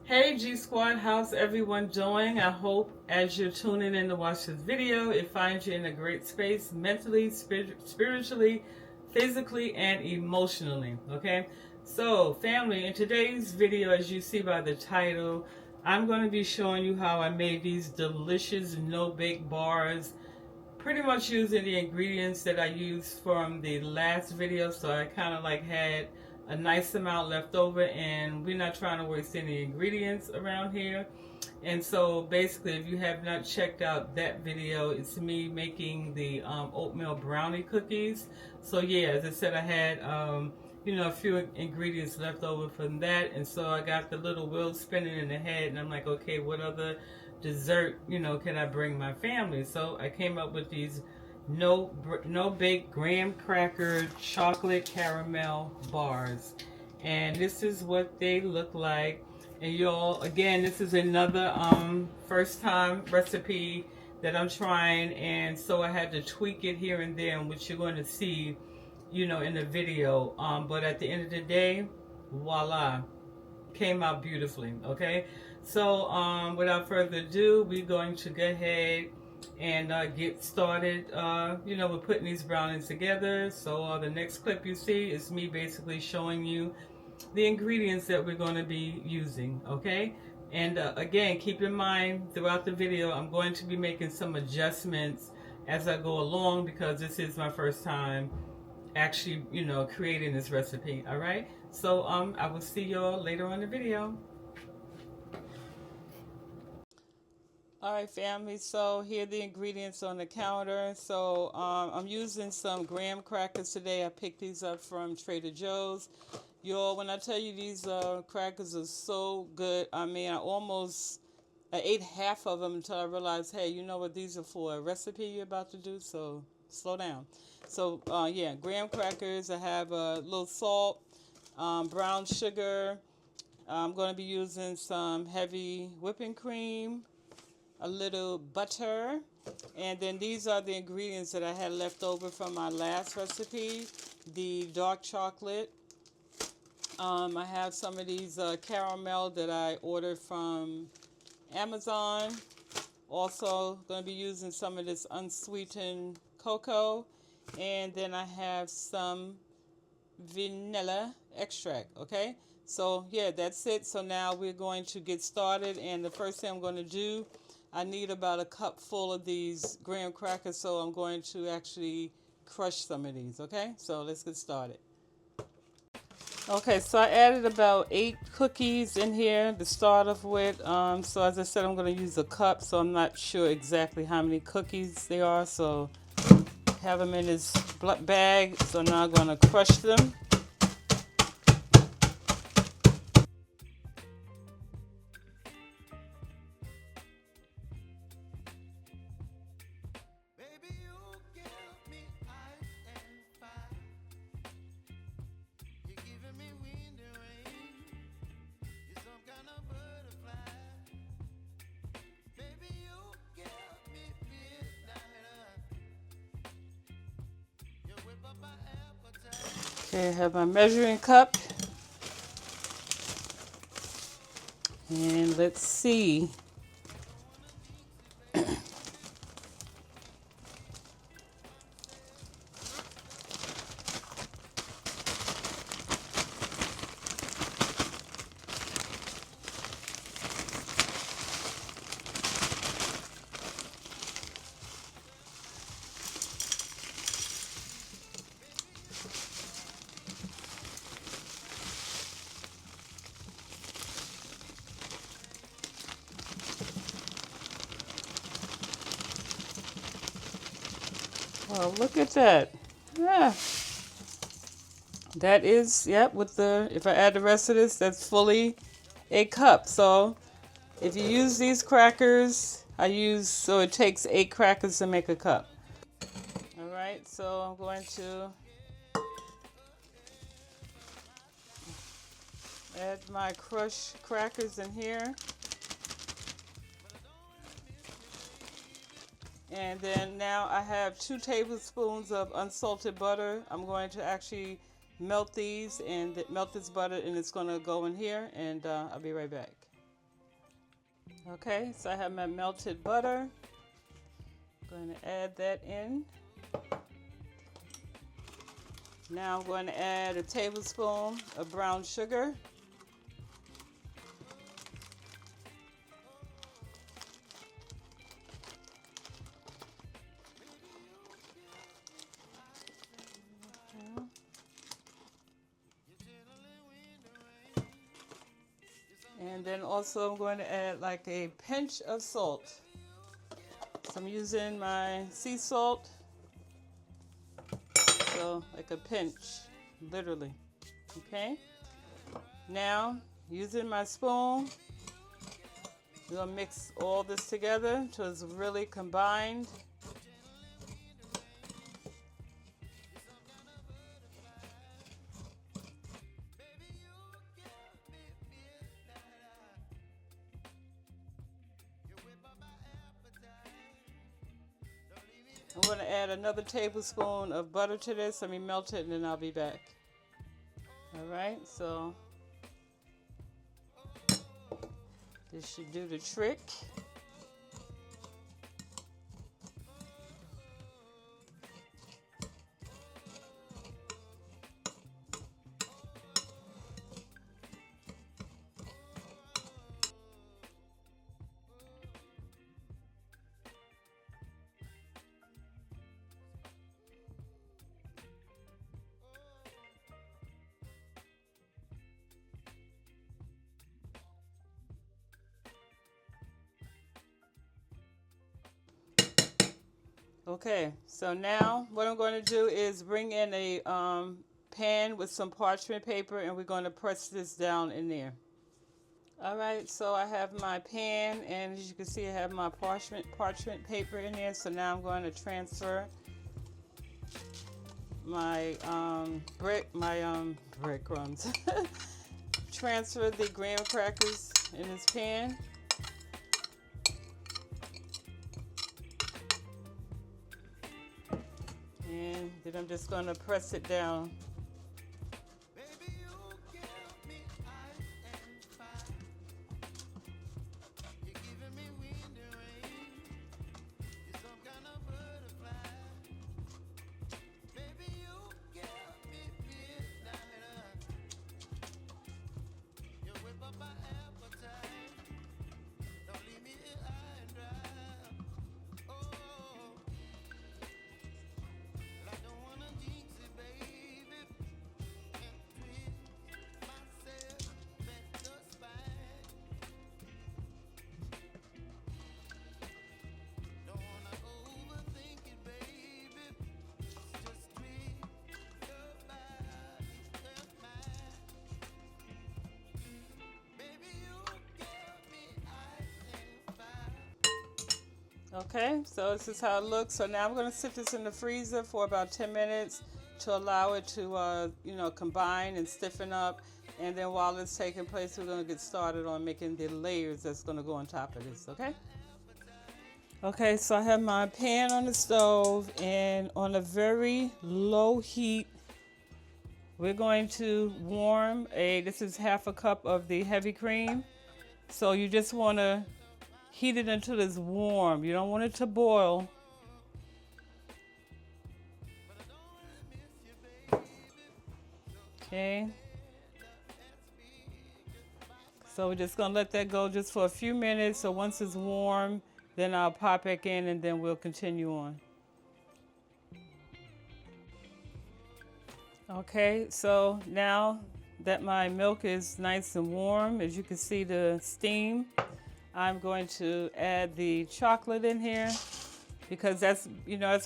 Hey G Squad, how's everyone doing? I hope as you're tuning in to watch this video, it finds you in a great space mentally, spiritually, physically, and emotionally. Okay? So, family, in today's video, as you see by the title, I'm going to be showing you how I made these delicious no-bake bars, pretty much using the ingredients that I used from the last video. So I kind of like had a nice amount left over, and we're not trying to waste any ingredients around here. And so basically, if you have not checked out that video, it's me making the oatmeal brownie cookies. So yeah, as I said, I had a few ingredients left over from that, and so I got the little wheel spinning in the head, and I'm like, okay, what other dessert can I bring my family? So I came up with these no bake graham cracker chocolate caramel bars, and this is what they look like. And y'all, again, this is another first time recipe that I'm trying, and so I had to tweak it here and there, which you're going to see in the video, but at the end of the day, voila, came out beautifully. Okay, so without further ado, we're going to go ahead and get started with putting these brownies together. So the next clip you see is me basically showing you the ingredients that we're going to be using. Okay, and again, keep in mind throughout the video I'm going to be making some adjustments as I go along, because this is my first time actually creating this recipe. All right, so I will see y'all later on in the video. All right, family, so here are the ingredients on the counter. So I'm using some graham crackers today. I picked these up from Trader Joe's. Y'all, when I tell you these crackers are so good, I mean, I ate half of them until I realized, hey, you know what these are for? A recipe you're about to do, so slow down. So, yeah, graham crackers. I have a little salt, brown sugar. I'm going to be using some heavy whipping cream, a little butter, and then these are the ingredients that I had left over from my last recipe, the dark chocolate. I have some of these caramel that I ordered from Amazon. Also going to be using some of this unsweetened cocoa, and then I have some vanilla extract. Okay, so yeah, that's it. So now we're going to get started, and the first thing I'm going to do, I need about a cup full of these graham crackers, so I'm going to actually crush some of these. Okay, so let's get started. Okay, so I added about 8 cookies in here to start off with. So as I said, I'm going to use a cup, so I'm not sure exactly how many cookies they are. So have them in this bag. So now I'm going to crush them. Okay, I have my measuring cup, and let's see. Oh, look at that. Yeah. That is, yep, if I add the rest of this, that's fully a cup. So if you use these crackers, so it takes 8 crackers to make a cup. All right, so I'm going to add my crushed crackers in here. And then now I have 2 tablespoons of unsalted butter. I'm going to actually melt these and melt this butter, and it's going to go in here, and I'll be right back. Okay, so I have my melted butter. I'm going to add that in. Now I'm going to add a tablespoon of brown sugar. And then also I'm going to add like a pinch of salt. So I'm using my sea salt. So like a pinch, literally. Okay. Now using my spoon, I'm going to mix all this together until it's really combined. I'm going to add another tablespoon of butter to this. Let me melt it and then I'll be back. Alright, so this should do the trick. Okay, so now what I'm going to do is bring in a pan with some parchment paper and we're going to press this down in there. Alright, so I have my pan and as you can see I have my parchment paper in there. So now I'm going to transfer my breadcrumbs. Transfer the graham crackers in this pan. And then I'm just going to press it down. Okay, so this is how it looks. So now I'm going to sit this in the freezer for about 10 minutes to allow it to, combine and stiffen up. And then while it's taking place, we're going to get started on making the layers that's going to go on top of this, okay? Okay, so I have my pan on the stove and on a very low heat, we're going to warm this is half a cup of the heavy cream. So you just want to heat it until it's warm. You don't want it to boil. Okay. So we're just going to let that go just for a few minutes. So once it's warm, then I'll pop back in and then we'll continue on. Okay, so now that my milk is nice and warm, as you can see the steam, I'm going to add the chocolate in here because that's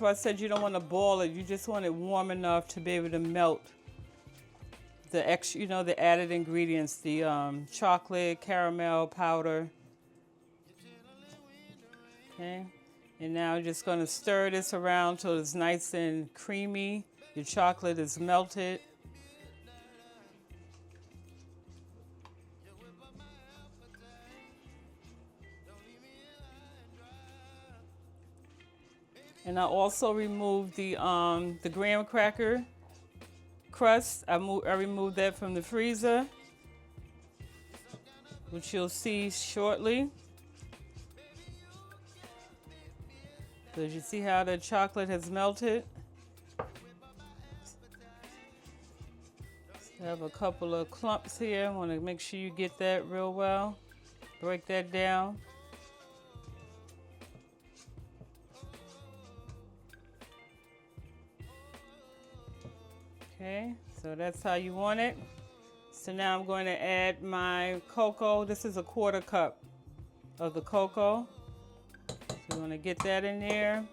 why I said you don't want to boil it. You just want it warm enough to be able to melt the extra, the added ingredients, the chocolate, caramel powder. Okay, and now I'm just going to stir this around till it's nice and creamy. Your chocolate is melted. And I also removed the graham cracker crust. I removed that from the freezer, which you'll see shortly. So as you see how the chocolate has melted, I have a couple of clumps here. I want to make sure you get that real well. Break that down. Okay, so that's how you want it. So now I'm going to add my cocoa. This is a 1/4 cup of the cocoa. So I'm going to get that in there.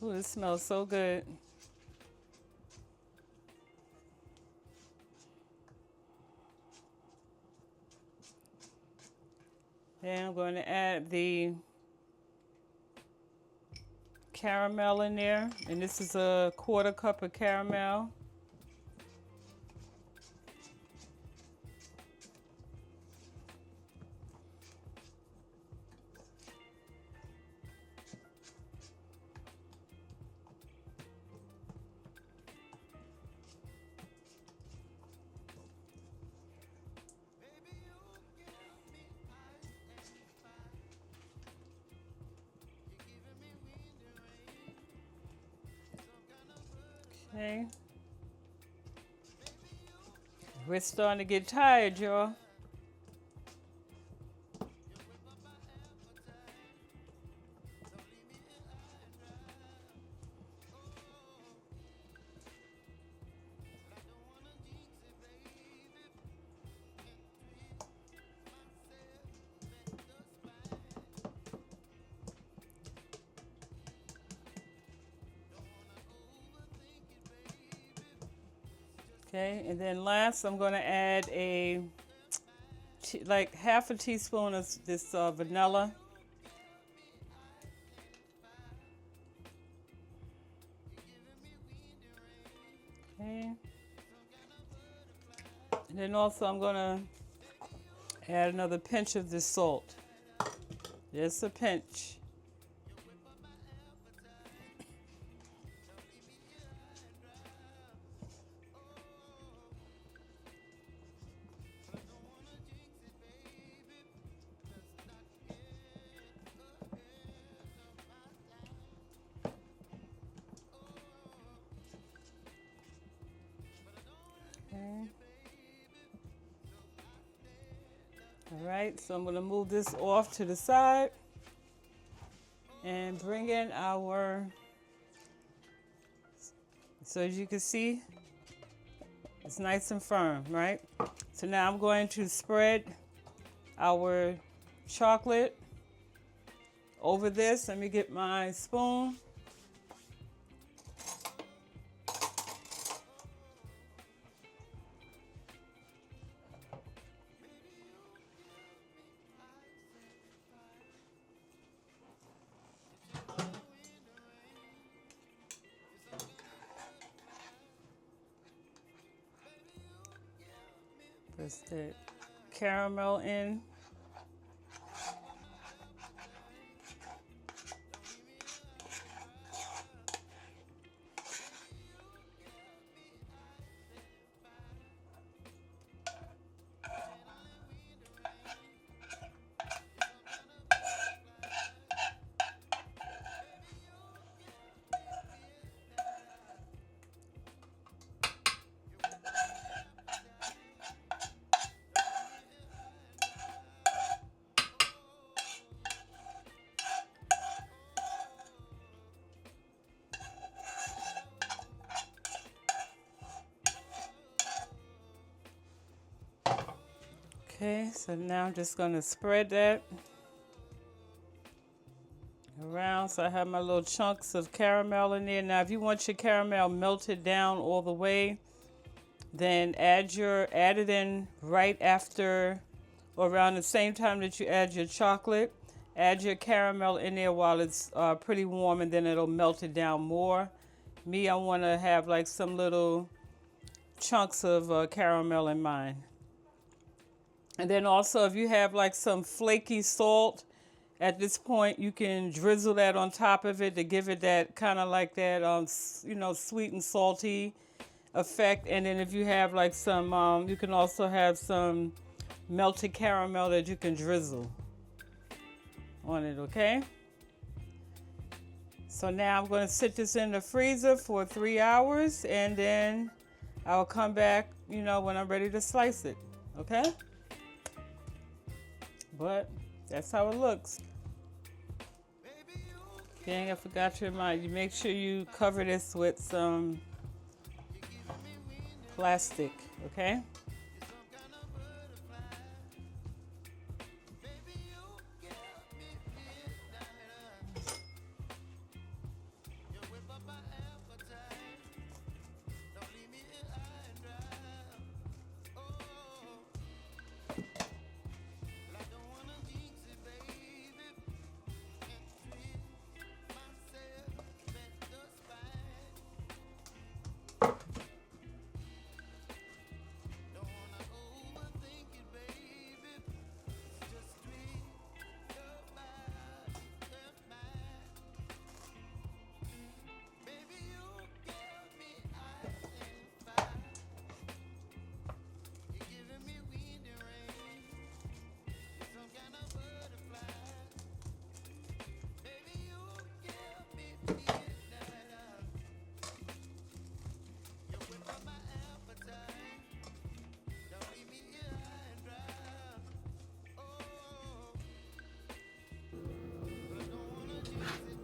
Ooh, it smells so good. Then I'm going to add the caramel in there. And this is a 1/4 cup of caramel. Okay. We're starting to get tired, y'all. Okay, and then last I'm going to add like half a teaspoon of this vanilla. Okay. And then also I'm going to add another pinch of this salt. Just a pinch. Okay. All right, so I'm going to move this off to the side and bring in our, so as you can see, it's nice and firm, right? So now I'm going to spread our chocolate over this. Let me get my spoon. Press the caramel in. Okay, so now I'm just going to spread that around. So I have my little chunks of caramel in there. Now, if you want your caramel melted down all the way, then add it in right after or around the same time that you add your chocolate. Add your caramel in there while it's pretty warm, and then it'll melt it down more. Me, I want to have like some little chunks of caramel in mine. And then also, if you have like some flaky salt, At this point, you can drizzle that on top of it to give it that kind of like that, you know, sweet and salty effect. And then if you have like some, you can also have some melted caramel that you can drizzle on it, okay? So now I'm going to sit this in the freezer for 3 hours, and then I'll come back, you know, when I'm ready to slice it, okay? But that's how it looks. Dang, I forgot to remind you, make sure you cover this with some plastic, okay?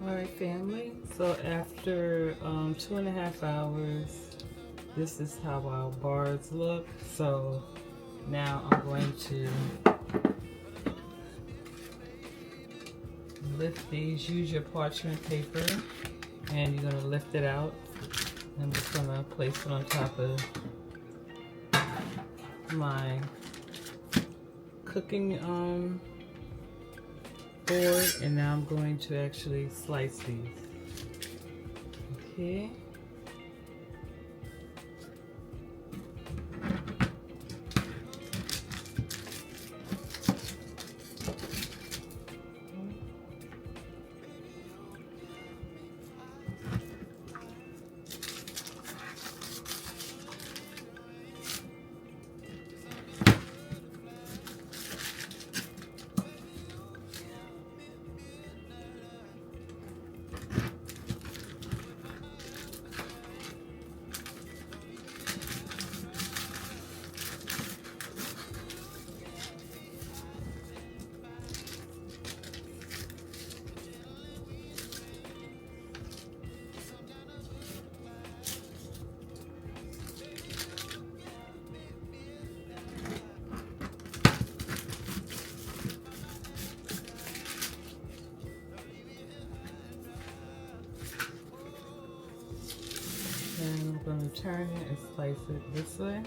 All right, family. So after 2.5 hours, this is how our bars look. So now I'm going to lift these. Use your parchment paper, and you're gonna lift it out. I'm just gonna place it on top of my cooking board, and now I'm going to actually slice these. Okay. And I'm going to turn it and slice it this way.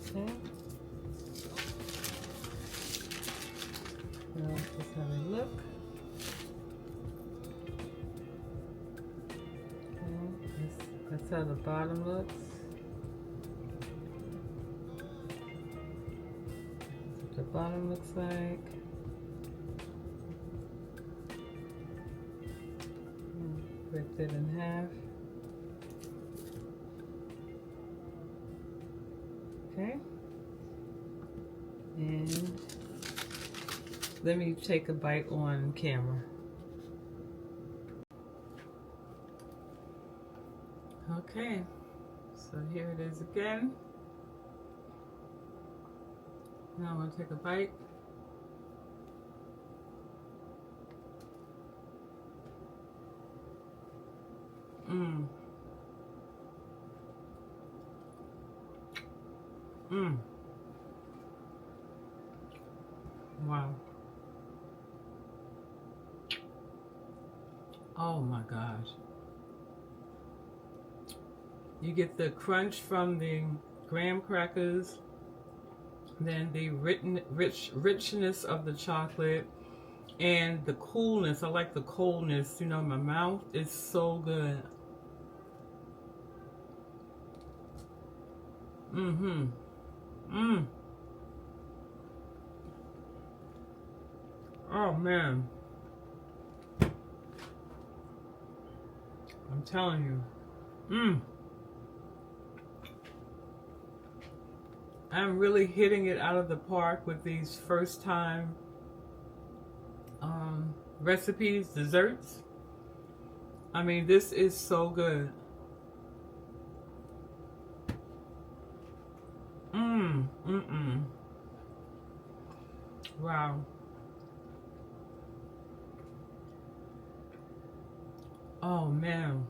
Okay. Now just have a look. Okay. That's how the bottom looks. The bottom looks like. Break it in half. Okay. And let me take a bite on camera. Okay. So here it is again. Now I'm going to take a bite. Wow. Oh my gosh. You get the crunch from the graham crackers, then the richness of the chocolate, and the coolness. I like the coldness, you know, in my mouth. It's so good. Mm-hmm. Mm. Oh man. I'm telling you. Mm. I'm really hitting it out of the park with these first time recipes, desserts. I mean, this is so good. Mm-mm. Wow. Oh man.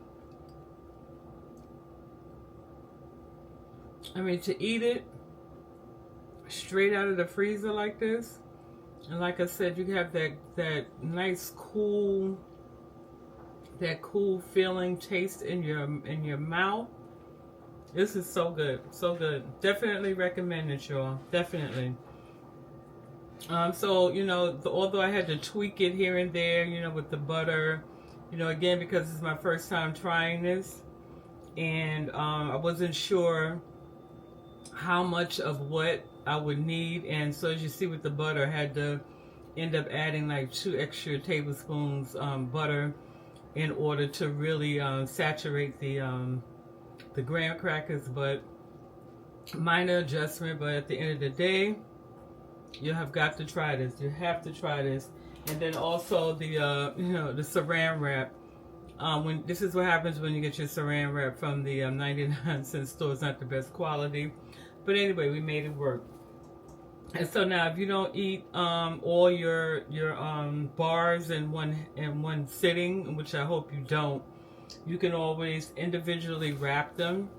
I mean, to eat it straight out of the freezer like this, and like I said, you have that nice cool, that cool feeling taste in your mouth. This is so good, so good. Definitely recommend it, y'all. Definitely. So you know, although I had to tweak it here and there, you know, with the butter, you know, again because it's my first time trying this, and I wasn't sure how much of what I would need, and so as you see with the butter, I had to end up adding like 2 extra tablespoons butter in order to really saturate the graham crackers. But minor adjustment, but at the end of the day, you have got to try this. You have to try this. And then also the you know, the saran wrap. When this is what happens when you get your saran wrap from the 99-cent store. It's not the best quality, but anyway, we made it work. And so now, if you don't eat all your bars in one sitting, which I hope you don't, you can always individually wrap them,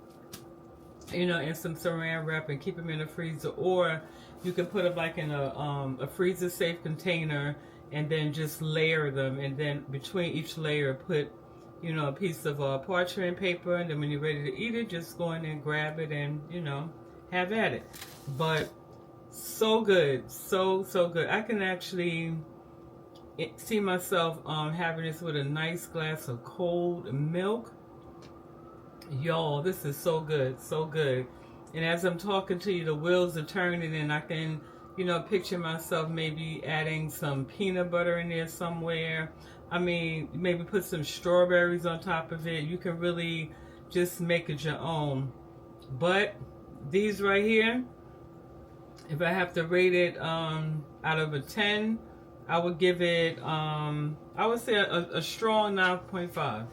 you know, in some saran wrap and keep them in the freezer, or you can put them like in a freezer safe container and then just layer them, and then between each layer put, you know, a piece of parchment paper, and then when you're ready to eat it, just go in and grab it and, you know, have at it. But so good, so good. I can actually see myself having this with a nice glass of cold milk. Y'all, this is so good, so good. And as I'm talking to you, the wheels are turning, and I can, you know, picture myself maybe adding some peanut butter in there somewhere. I mean, maybe put some strawberries on top of it. You can really just make it your own. But these right here, if I have to rate it out of a 10, I would give it, I would say a strong 9.5.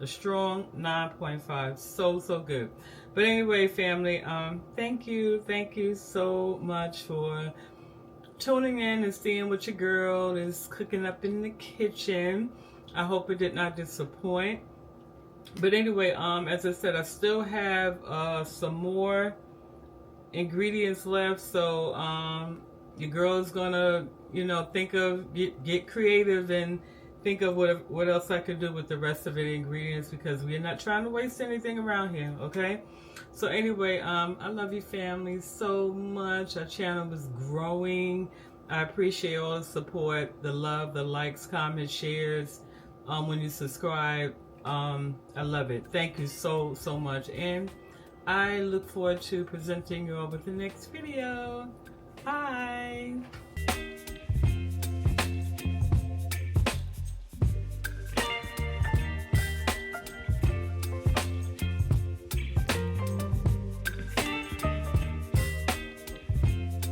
A strong 9.5. So good. But anyway, family, thank you so much for tuning in and seeing what your girl is cooking up in the kitchen. I hope it did not disappoint. But anyway, as I said, I still have some more ingredients left, so your girl is gonna, you know, think of get creative and think of what else I could do with the rest of the ingredients, because we're not trying to waste anything around here. Okay, so anyway, I love you, family, so much. Our channel is growing. I appreciate all the support, the love, the likes, comments, shares, when you subscribe. I love it. Thank you so much, and I look forward to presenting you all with the next video. Bye.